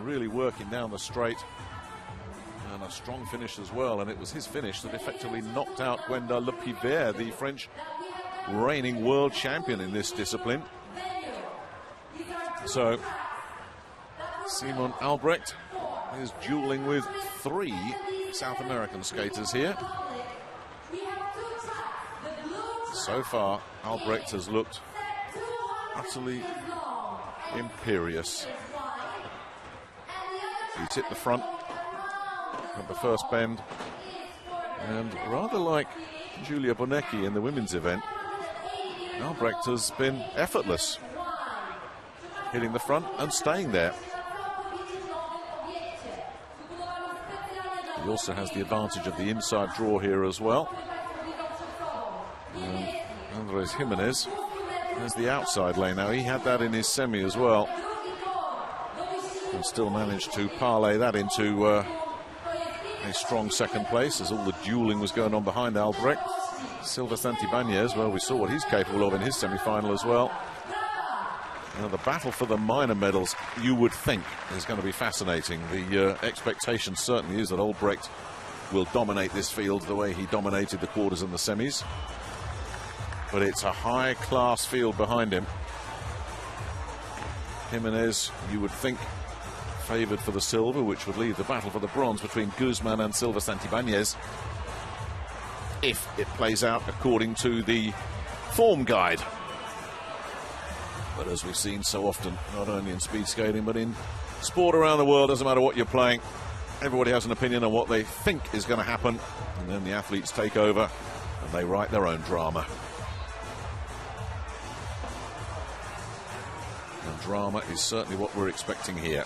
really working down the straight. And a strong finish as well, and it was his finish that effectively knocked out Gwenda Le Pivert, the French reigning world champion in this discipline. So Simon Albrecht is dueling with 3 South American skaters here. So far, Albrecht has looked utterly imperious. He's hit the front at the first bend, and rather like Giulia Bonecchi in the women's event, Albrecht has been effortless, hitting the front and staying there. He also has the advantage of the inside draw here as well. And Andres Jimenez has the outside lane now. He had that in his semi as well, and still managed to parlay that into a strong second place as all the dueling was going on behind Albrecht. Silva Santibáñez, well, we saw what he's capable of in his semi-final as well. Now, the battle for the minor medals, you would think, is going to be fascinating. The expectation certainly is that Albrecht will dominate this field the way he dominated the quarters and the semis. But it's a high-class field behind him. Jimenez, you would think, favoured for the silver, which would leave the battle for the bronze between Guzman and Silva Santibáñez, if it plays out according to the form guide. But as we've seen so often, not only in speed skating but in sport around the world, doesn't matter what you're playing, everybody has an opinion on what they think is going to happen, and then the athletes take over and they write their own drama. And drama is certainly what we're expecting here.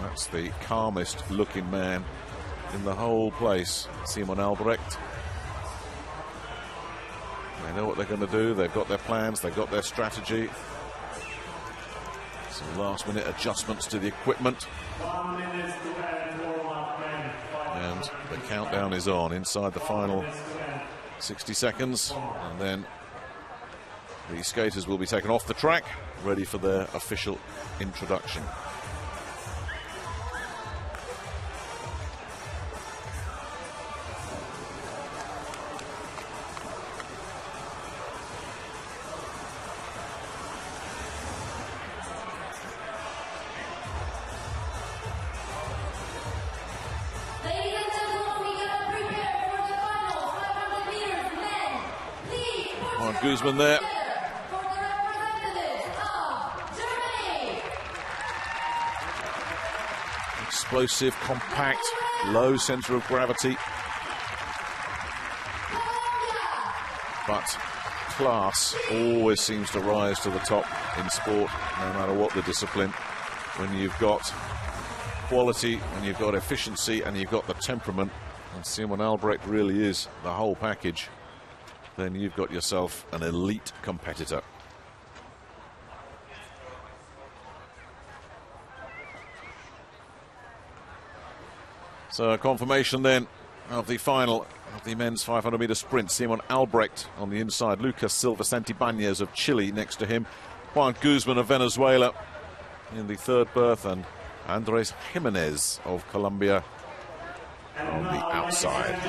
That's the calmest looking man in the whole place, Simon Albrecht. They know what they're going to do, they've got their plans, they've got their strategy. Some last minute adjustments to the equipment. 1 minute to end warm-up, men. And the countdown is on inside the final 60 seconds, and then the skaters will be taken off the track, ready for their official introduction. Guzman there. Explosive, compact, low centre of gravity. But class always seems to rise to the top in sport, no matter what the discipline. When you've got quality, and you've got efficiency, and you've got the temperament, and Simon Albrecht really is the whole package, then you've got yourself an elite competitor. So a confirmation then of the final of the men's 500-meter sprint. Simon Albrecht on the inside, Lucas Silva Santibáñez of Chile next to him, Juan Guzman of Venezuela in the third berth, and Andres Jimenez of Colombia on the outside.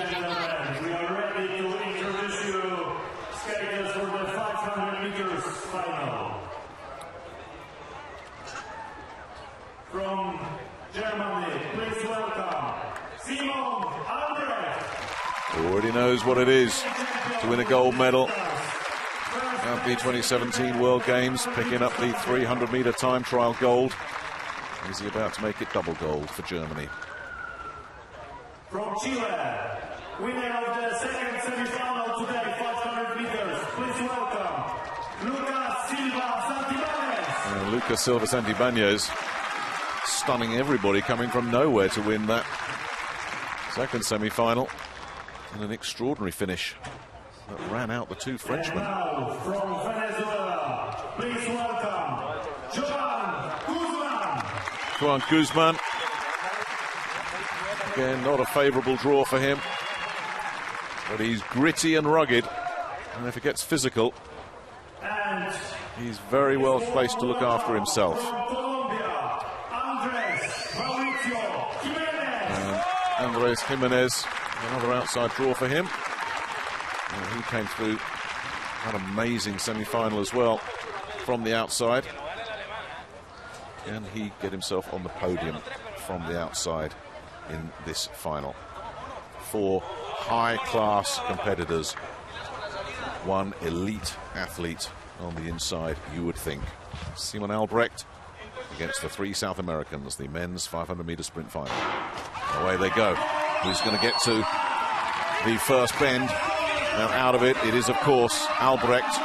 We are ready to introduce you skaters for the 500 meters final. From Germany, please welcome Simon Albrecht. Already knows what it is to win a gold medal at the 2017 World Games, picking up the 300-meter time trial gold. Is he about to make it double gold for Germany? From Chile, winner of the second semi-final today, 500 meters, please welcome Lucas Silva Santibáñez. Lucas Silva Santibáñez stunning everybody, coming from nowhere to win that second semi-final, and an extraordinary finish that ran out the two Frenchmen. And now, from Venezuela, please welcome Juan Guzman. Again, not a favourable draw for him, but he's gritty and rugged, And if it gets physical, he's very well placed to look after himself. And Andres Jimenez, another outside draw for him. And he came through an amazing semi-final as well from the outside. Can he get himself on the podium from the outside in this final? 4 high-class competitors, 1 elite athlete on the inside, you would think. Simon Albrecht against the 3 South Americans, the men's 500-meter sprint final. Away they go. Who's going to get to the first bend? Now out of it, it is of course Albrecht.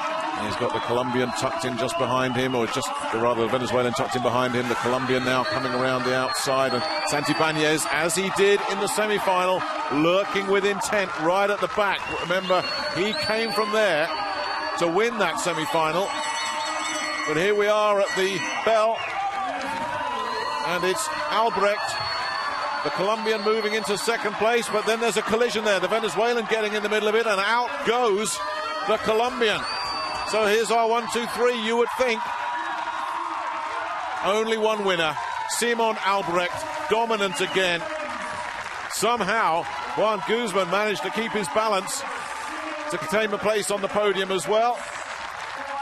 He's got the Colombian tucked in just behind him, or just rather the Venezuelan tucked in behind him. The Colombian now coming around the outside, and Santibáñez, as he did in the semi-final, lurking with intent right at the back. Remember, he came from there to win that semi-final, but here we are at the bell, and it's Albrecht, the Colombian, moving into second place, but then there's a collision there. The Venezuelan getting in the middle of it, and out goes the Colombian. So here's our 1, 2, 3, you would think. Only one winner, Simon Albrecht, dominant again. Somehow, Juan Guzman managed to keep his balance to claim a place on the podium as well.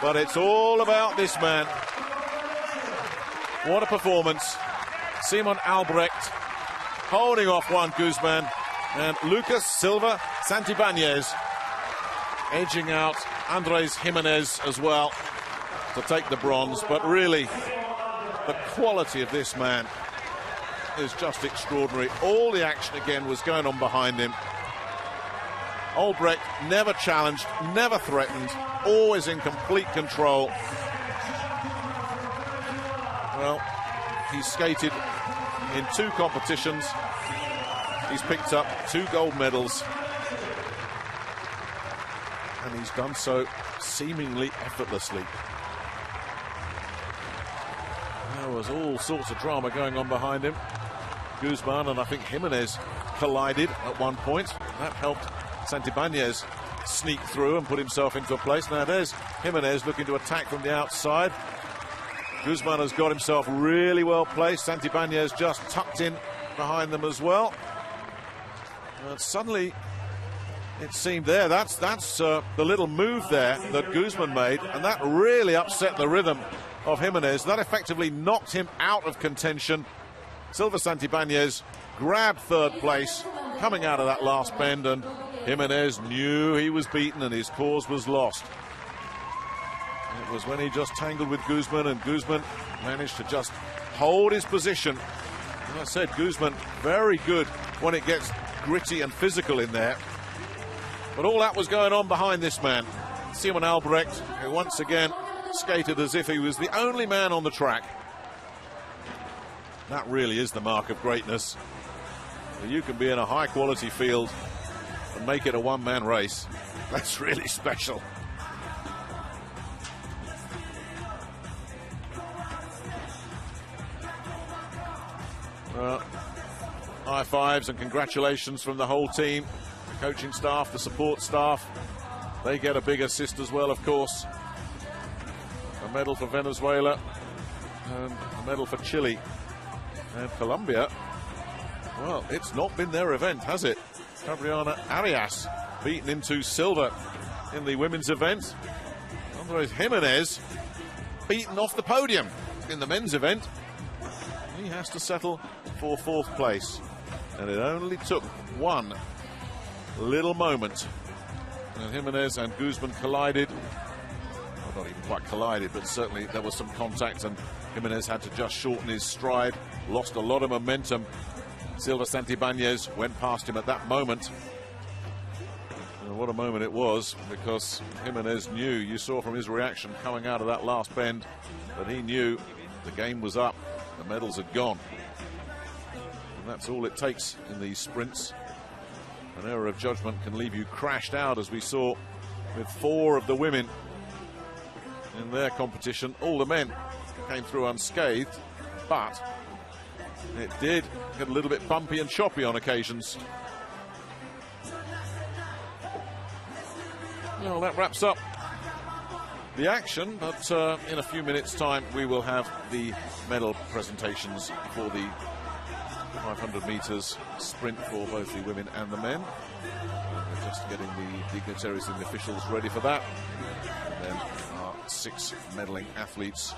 But it's all about this man. What a performance. Simon Albrecht holding off Juan Guzman, and Lucas Silva Santibáñez edging out Andres Jimenez as well to take the bronze. But really, the quality of this man is just extraordinary. All the action again was going on behind him. Albrecht never challenged, never threatened, always in complete control. Well, he skated in 2 competitions. He's picked up 2 gold medals, and he's done so seemingly effortlessly. There was all sorts of drama going on behind him. Guzman and I think Jimenez collided at one point. That helped Santibáñez sneak through and put himself into a place. Now there's Jimenez looking to attack from the outside. Guzman has got himself really well placed. Santibáñez just tucked in behind them as well. And suddenly it seemed there, that's the little move there that Guzman made, and that really upset the rhythm of Jimenez. That effectively knocked him out of contention. Silva Santibáñez grabbed third place coming out of that last bend, and Jimenez knew he was beaten and his cause was lost. It was when he just tangled with Guzman, and Guzman managed to just hold his position. As I said, Guzman very good when it gets gritty and physical in there. But all that was going on behind this man, Simon Albrecht, who once again skated as if he was the only man on the track. That really is the mark of greatness. You can be in a high-quality field and make it a one-man race. That's really special. High fives and congratulations from the whole team, the coaching staff, the support staff. They get a big assist as well, of course. A medal for Venezuela and a medal for Chile. And Colombia, well, it's not been their event, has it? Fabriana Arias beaten into silver in the women's event. Andres Jimenez beaten off the podium in the men's event. He has to settle for 4th place. And it only took one little moment. And Jimenez and Guzman collided. Well, not even quite collided, but certainly there was some contact, and Jimenez had to just shorten his stride, lost a lot of momentum. Silva Santibáñez went past him at that moment. And what a moment it was, because Jimenez knew, you saw from his reaction coming out of that last bend, that he knew the game was up, the medals had gone. And that's all it takes in these sprints. An error of judgment can leave you crashed out, as we saw with 4 of the women in their competition. All the men came through unscathed, but it did get a little bit bumpy and choppy on occasions. Well, that wraps up the action, but in a few minutes' time we will have the medal presentations for the 500 metres sprint for both the women and the men. We're just getting the dignitaries and the officials ready for that. And then our 6 medaling athletes